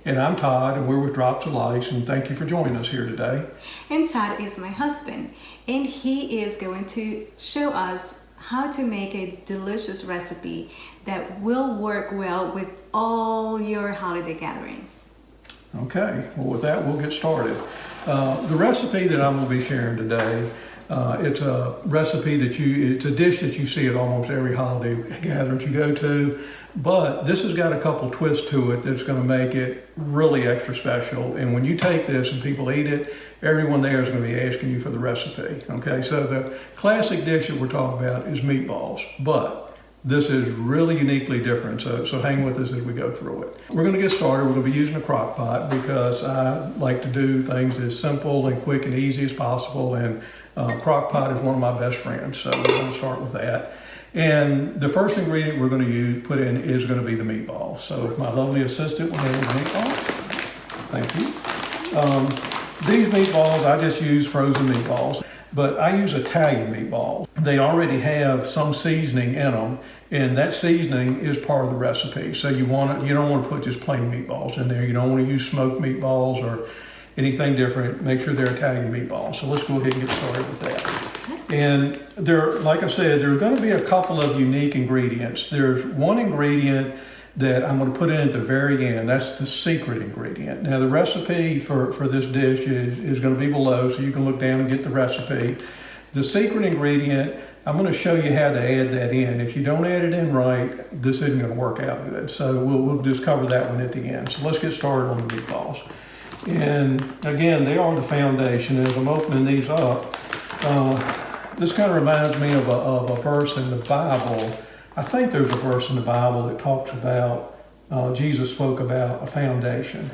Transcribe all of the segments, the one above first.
And I'm Todd, and we're with Drops of Lice, and thank you for joining us here today. And Todd is my husband, and he is going to show us how to make a delicious recipe that will work well with all your holiday gatherings. Okay, well with that we'll get started. The recipe that I'm going to be sharing today, it's a recipe it's a dish that you see at almost every holiday gathering you go to, but this has got a couple twists to it that's going to make it really extra special. And when you take this and people eat it, everyone there is going to be asking you for the recipe. Okay, so the classic dish that we're talking about is meatballs, but this is really uniquely different, so hang with us as we go through it. We're going to get started. We're going to be using a crock pot because I like to do things as simple and quick and easy as possible, and crock pot is one of my best friends, so we're going to start with that. And the first ingredient we're going to put in is going to be the meatballs. So if my lovely assistant will handle the meatballs. Thank you. These meatballs, I just use frozen meatballs, but I use Italian meatballs. They already have some seasoning in them, and that seasoning is part of the recipe. So you don't want to put just plain meatballs in there. You don't want to use smoked meatballs or anything different. Make sure they're Italian meatballs. So let's go ahead and get started with that. And like I said, there are going to be a couple of unique ingredients. There's one ingredient that I'm going to put in at the very end. That's the secret ingredient. Now the recipe for this dish is going to be below, so you can look down and get the recipe. The secret ingredient, I'm going to show you how to add that in. If you don't add it in right, this isn't going to work out good. So we'll just cover that one at the end. So let's get started on the meatballs. And again, they are the foundation. As I'm opening these up, this kind of reminds me of a verse in the Bible. I think there's a verse in the Bible that talks about, Jesus spoke about a foundation.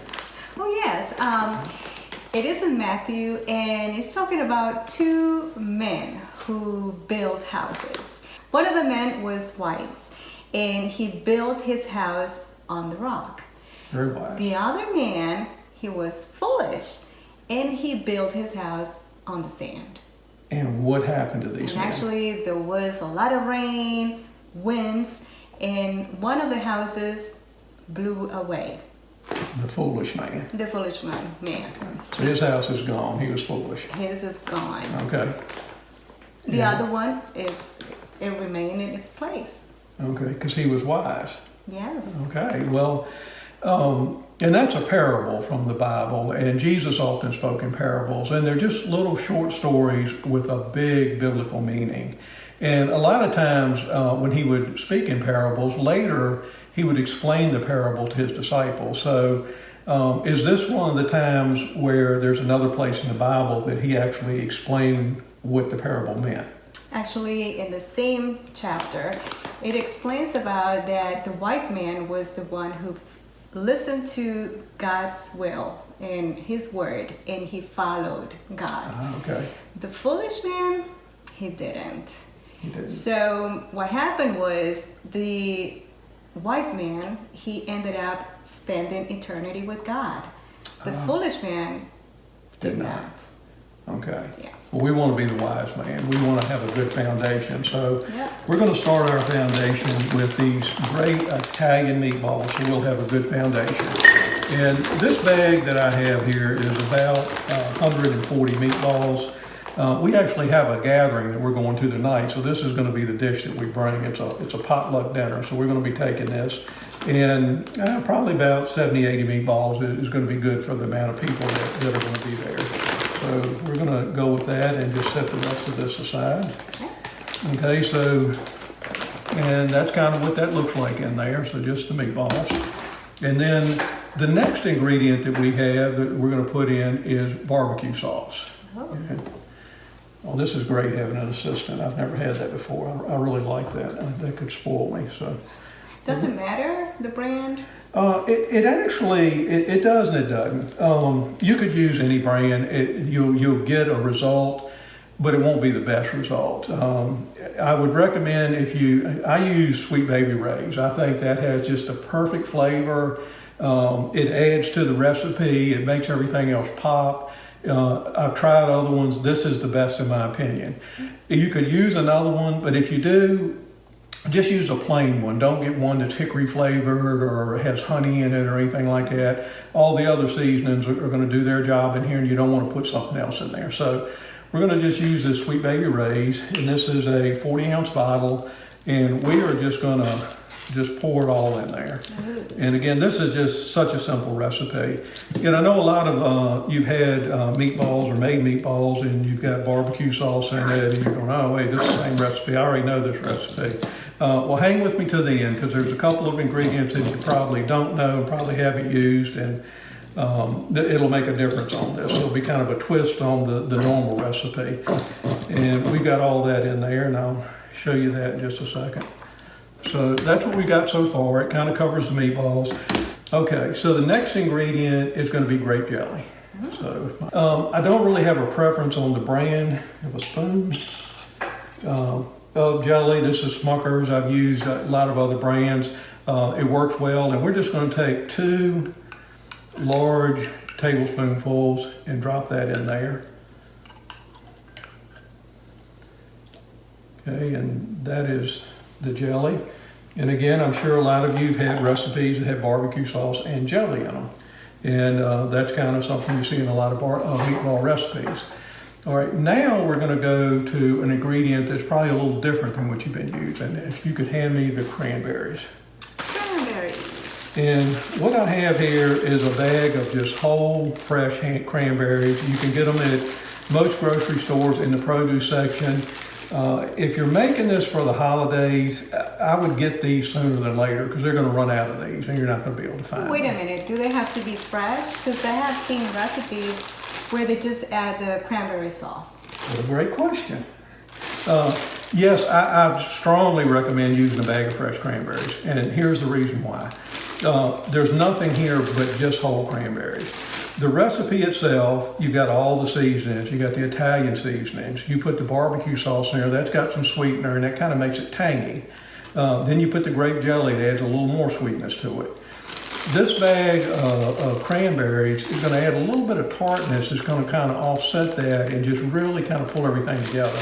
Oh yes, it is in Matthew, and it's talking about two men who built houses. One of the men was wise, and he built his house on the rock. Very wise. The other man, he was foolish, and he built his house on the sand. And what happened to these men? Actually, there was a lot of rain, winds, and one of the houses blew away. The foolish man. The foolish man. So his house is gone. He was foolish. His is gone. Okay. The other one it remained in its place. Okay, because he was wise. Yes. Okay, well, and that's a parable from the Bible, and Jesus often spoke in parables, and they're just little short stories with a big biblical meaning. And a lot of times when he would speak in parables, later he would explain the parable to his disciples. So is this one of the times where there's another place in the Bible that he actually explained what the parable meant? Actually, in the same chapter, it explains about that the wise man was the one who listened to God's will and his word, and he followed God. Okay. The foolish man, he didn't. He didn't. So what happened was the wise man, he ended up spending eternity with God. The foolish man did not. Okay. Yeah. Well, we want to be the wise man. We want to have a good foundation. So Yeah. we're going to start our foundation with these great Italian meatballs, so we'll have a good foundation. And this bag that I have here is about 140 meatballs. We actually have a gathering that we're going to tonight, so this is going to be the dish that we bring. It's a potluck dinner, so we're going to be taking this. And probably about 70, 80 meatballs is going to be good for the amount of people that are going to be there. So we're going to go with that and just set the rest of this aside. Okay, so, and that's kind of what that looks like in there, so just the meatballs. And then the next ingredient that we have that we're going to put in is barbecue sauce. Oh. And, well, this is great having an assistant. I've never had that before. I really like that. That could spoil me. So, Does it matter, the brand? It actually does and it doesn't. You could use any brand. You'll get a result, but it won't be the best result. I would recommend I use Sweet Baby Ray's. I think that has just a perfect flavor. It adds to the recipe. It makes everything else pop. I've tried other ones. This is the best in my opinion. You could use another one, but if you do, just use a plain one. Don't get one that's hickory flavored or has honey in it or anything like that. All the other seasonings are going to do their job in here, and you don't want to put something else in there. So we're going to just use this Sweet Baby Ray's, and this is a 40-ounce bottle, and we are just going to just pour it all in there. And again, this is just such a simple recipe. And I know a lot of you've had meatballs or made meatballs, and you've got barbecue sauce in it, and you're going, oh wait, this is the same recipe. I already know this recipe. Well, hang with me to the end, because there's a couple of ingredients that you probably don't know, probably haven't used, and it'll make a difference on this. It'll be kind of a twist on the normal recipe. And we've got all that in there, and I'll show you that in just a second. So that's what we got so far. It kind of covers the meatballs. Okay, so the next ingredient is going to be grape jelly. So I don't really have a preference on the brand. I have a spoon of jelly. This is Smucker's. I've used a lot of other brands. It works well, and we're just going to take 2 large tablespoonfuls and drop that in there. Okay, and that is the jelly. And again, I'm sure a lot of you have had recipes that have barbecue sauce and jelly in them. And that's kind of something you see in a lot of meatball recipes. All right, now we're going to go to an ingredient that's probably a little different than what you've been using. If you could hand me the cranberries. Cranberries. And what I have here is a bag of just whole, fresh cranberries. You can get them at most grocery stores in the produce section. If you're making this for the holidays, I would get these sooner than later, because they're going to run out of these and you're not going to be able to find them. Wait a minute, do they have to be fresh? Because I have seen recipes where they just add the cranberry sauce. What a great question. Yes, I strongly recommend using a bag of fresh cranberries, and here's the reason why. There's nothing here but just whole cranberries. The recipe itself, you've got all the seasonings. You got the Italian seasonings. You put the barbecue sauce in there. That's got some sweetener, and that kind of makes it tangy. Then you put the grape jelly. That adds a little more sweetness to it. This bag of cranberries is going to add a little bit of tartness. It's going to kind of offset that and just really kind of pull everything together.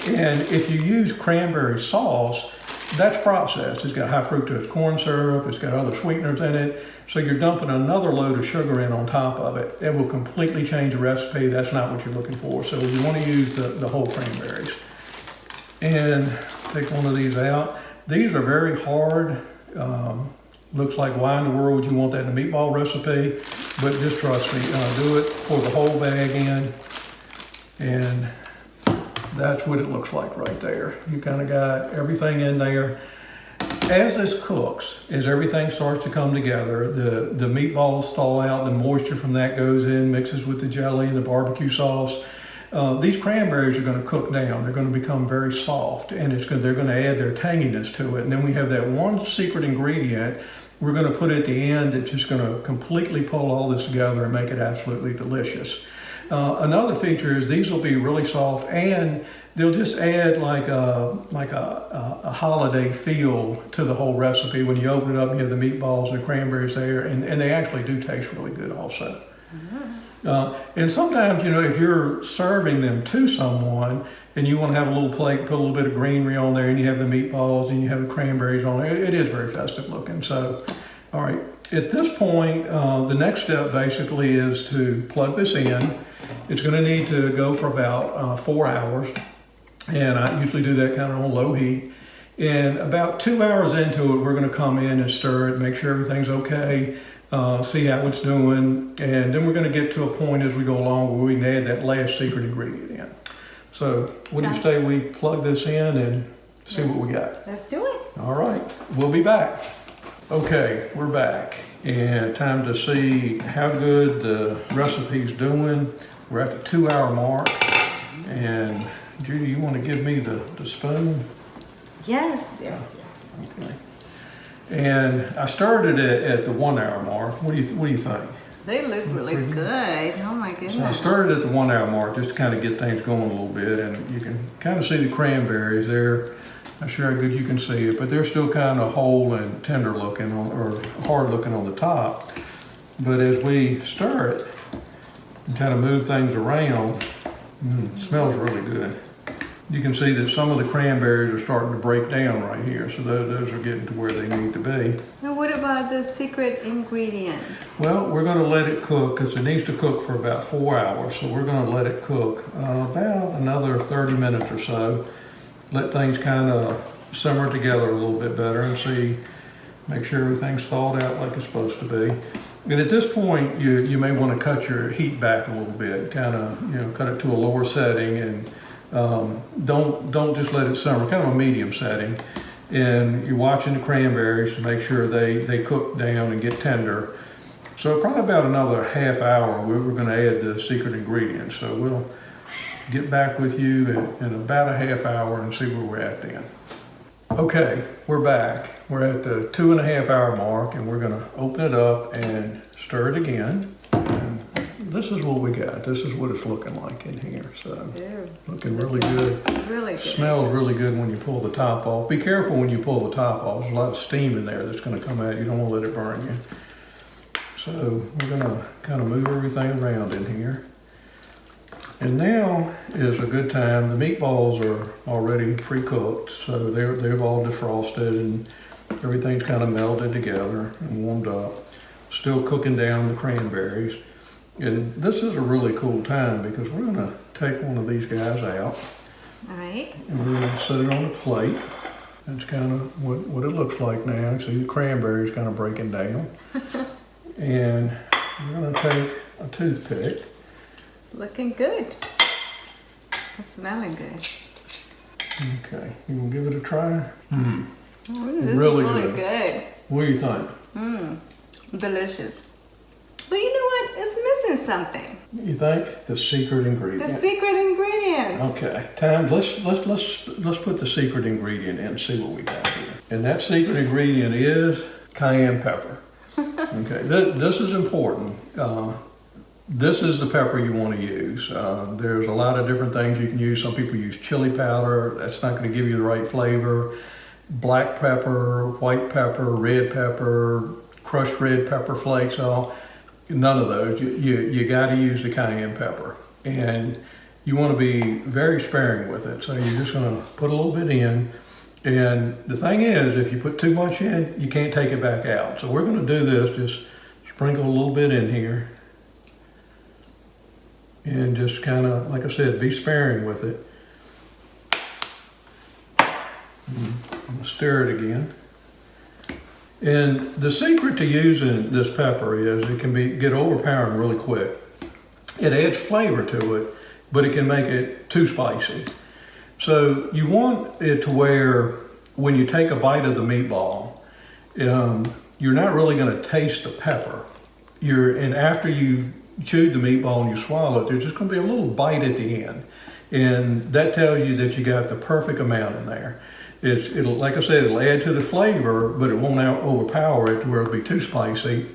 And if you use cranberry sauce, that's processed. It's got high fructose corn syrup. It's got other sweeteners in it. So you're dumping another load of sugar in on top of it. It will completely change the recipe. That's not what you're looking for. So you want to use the whole cranberries. And take one of these out. These are very hard. Looks like why in the world would you want that in a meatball recipe? But just trust me, do it. Pour the whole bag in. And that's what it looks like right there. You kind of got everything in there. As this cooks, as everything starts to come together, the meatballs thaw out, the moisture from that goes in, mixes with the jelly and the barbecue sauce. These cranberries are going to cook down. They're going to become very soft, and they're going to add their tanginess to it. And then we have that one secret ingredient we're going to put at the end that's just going to completely pull all this together and make it absolutely delicious. Another feature is these will be really soft, and they'll just add like a holiday feel to the whole recipe. When you open it up, you have the meatballs and the cranberries there, and they actually do taste really good also. Mm-hmm. And sometimes, if you're serving them to someone and you want to have a little plate, put a little bit of greenery on there, and you have the meatballs and you have the cranberries on there, it is very festive looking. So, all right, at this point, the next step basically is to plug this in. It's going to need to go for about 4 hours, and I usually do that kind of on low heat. And about 2 hours into it, we're going to come in and stir it, make sure everything's okay, see how it's doing, and then we're going to get to a point as we go along where we can add that last secret ingredient in. So what do you say we plug this in and see what we got? Let's do it. All right, we'll be back. Okay, we're back, and time to see how good the recipe's doing. We're at the 2 hour mark, and Judy, you want to give me the spoon? Yes. Okay. And I started it at the 1 hour mark. What do you think? They look really good. Oh my goodness. So I started at the 1 hour mark just to kind of get things going a little bit, and you can kind of see the cranberries there. Not sure how good you can see it, but they're still kind of whole and tender looking or hard looking on the top. But as we stir it and kind of move things around, it smells really good. You can see that some of the cranberries are starting to break down right here, so those are getting to where they need to be. Now what about the secret ingredient? Well, we're going to let it cook because it needs to cook for about 4 hours, so we're going to let it cook about another 30 minutes or so. Let things kind of simmer together a little bit better and see, make sure everything's thawed out like it's supposed to be. And at this point, you may want to cut your heat back a little bit, kind of, cut it to a lower setting, and don't just let it simmer, kind of a medium setting. And you're watching the cranberries to make sure they cook down and get tender. So probably about another half hour, we're going to add the secret ingredient. So we'll get back with you in about a half hour and see where we're at then. Okay, we're back. We're at the 2.5 hour mark, and we're going to open it up and stir it again. And this is what we got. This is what it's looking like in here. So looking really good. Really good. Smells really good when you pull the top off. Be careful when you pull the top off. There's a lot of steam in there that's going to come out. You don't want to let it burn you. So we're going to kind of move everything around in here. And now is a good time. The meatballs are already pre-cooked, so they've all defrosted and everything's kind of melted together and warmed up. Still cooking down the cranberries. And this is a really cool time because we're going to take one of these guys out. All right. And we're going to set it on a plate. That's kind of what it looks like now. See the cranberries kind of breaking down. And we're going to take a toothpick. It's looking good. It's smelling good. Okay, you want to give it a try? This Really is really good. What do you think? Delicious. But you know what? It's missing something. You think? The secret ingredient. The secret ingredient. Okay, let's put the secret ingredient in and see what we got here. And that secret ingredient is cayenne pepper. Okay, this is important. This is the pepper you want to use. There's a lot of different things you can use. Some people use chili powder. That's not going to give you the right flavor. Black pepper, white pepper, red pepper, crushed red pepper flakes, none of those. You got to use the cayenne pepper. And you want to be very sparing with it. So you're just going to put a little bit in. And the thing is, if you put too much in, you can't take it back out. So we're going to do this, just sprinkle a little bit in here. And just kind of, like I said, be sparing with it. I'm gonna stir it again. And the secret to using this pepper is it can get overpowering really quick. It adds flavor to it, but it can make it too spicy. So you want it to where when you take a bite of the meatball, you're not really gonna taste the pepper. And after you chewed the meatball and you swallow it, there's just going to be a little bite at the end, and that tells you that you got the perfect amount in there. It'll, like I said, it'll add to the flavor, but it won't overpower it to where it'll be too spicy.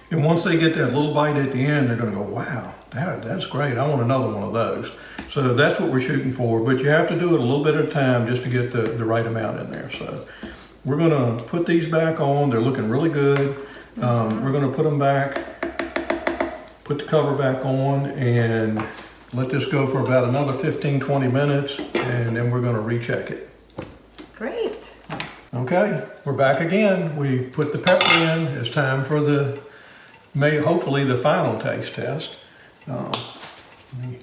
And once they get that little bite at the end, they're going to go, "Wow, that's great! I want another one of those." So that's what we're shooting for. But you have to do it a little bit at a time just to get the right amount in there. So we're going to put these back on. They're looking really good. We're going to put them back. Put the cover back on and let this go for about another 15-20 minutes, and then we're going to recheck it. Great. Okay, we're back again. We put the pepper in. It's time for hopefully the final taste test. Let me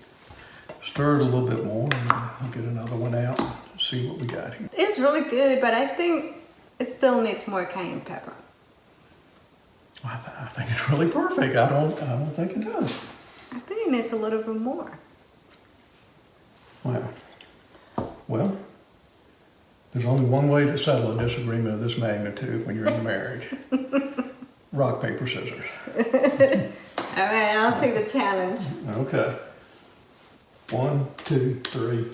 stir it a little bit more and I'll get another one out and see what we got here. It's really good, but I think it still needs more cayenne pepper. I think it's really perfect. I don't think it does. I think it needs a little bit more. Wow. Well, there's only one way to settle a disagreement of this magnitude when you're in a marriage. Rock, paper, scissors. All right, I'll take the challenge. Okay. 1, 2, 3.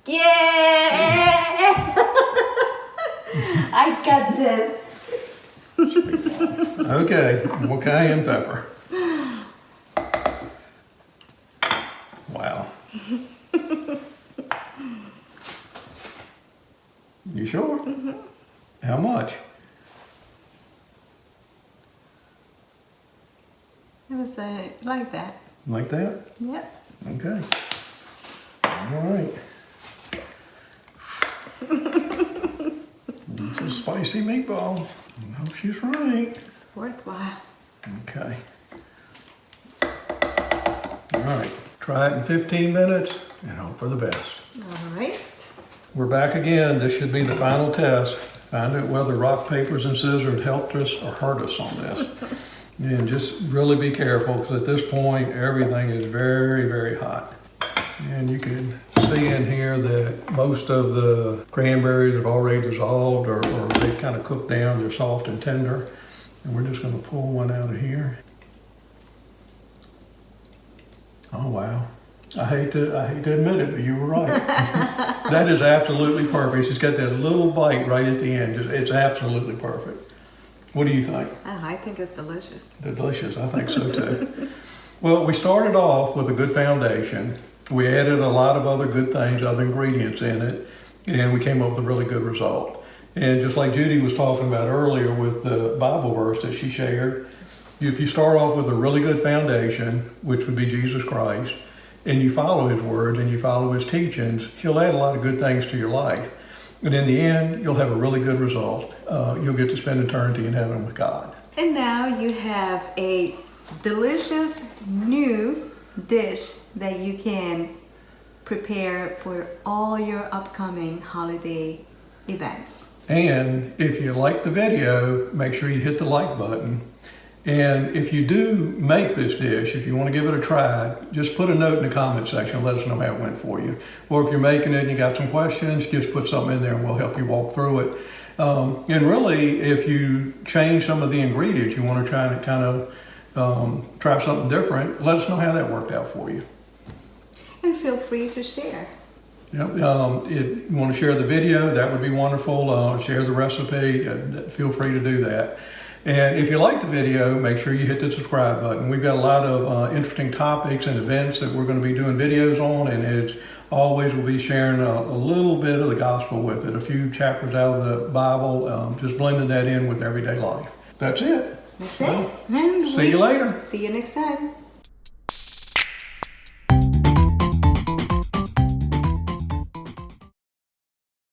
Yeah! I got this. Okay, well, cayenne pepper. Wow. You sure? Mm-hmm. How much? I would say like that. Like that? Yep. Okay. All right. It's a spicy meatball. I hope she's right. It's worthwhile. Okay. All right. Try it in 15 minutes and hope for the best. All right. We're back again. This should be the final test. Find out whether rock, papers, and scissors helped us or hurt us on this. And just really be careful because at this point, everything is very, very hot. And you can see in here that most of the cranberries have already dissolved or they've kind of cooked down. They're soft and tender. And we're just going to pull one out of here. Oh, wow. I hate to admit it, but you were right. That is absolutely perfect. She's got that little bite right at the end. It's absolutely perfect. What do you think? Oh, I think it's delicious. Delicious. I think so too. Well, we started off with a good foundation. We added a lot of other good things, other ingredients in it, and we came up with a really good result. And just like Judy was talking about earlier with the Bible verse that she shared, if you start off with a really good foundation, which would be Jesus Christ, and you follow his words and you follow his teachings, he'll add a lot of good things to your life. And in the end, you'll have a really good result. You'll get to spend eternity in heaven with God. And now you have a delicious new dish that you can prepare for all your upcoming holiday events. And if you like the video, make sure you hit the like button. And if you do make this dish, if you want to give it a try, just put a note in the comment section and let us know how it went for you. Or if you're making it and you got some questions, just put something in there and we'll help you walk through it. And really, if you change some of the ingredients, you want to try to kind of try something different, let us know how that worked out for you. And feel free to share. Yep. If you want to share the video, that would be wonderful. Share the recipe, feel free to do that. And if you like the video, make sure you hit the subscribe button. We've got a lot of interesting topics and events that we're going to be doing videos on, and as always, we'll be sharing a little bit of the gospel with it, a few chapters out of the Bible, just blending that in with everyday life. That's it. That's it. See you later. See you next time.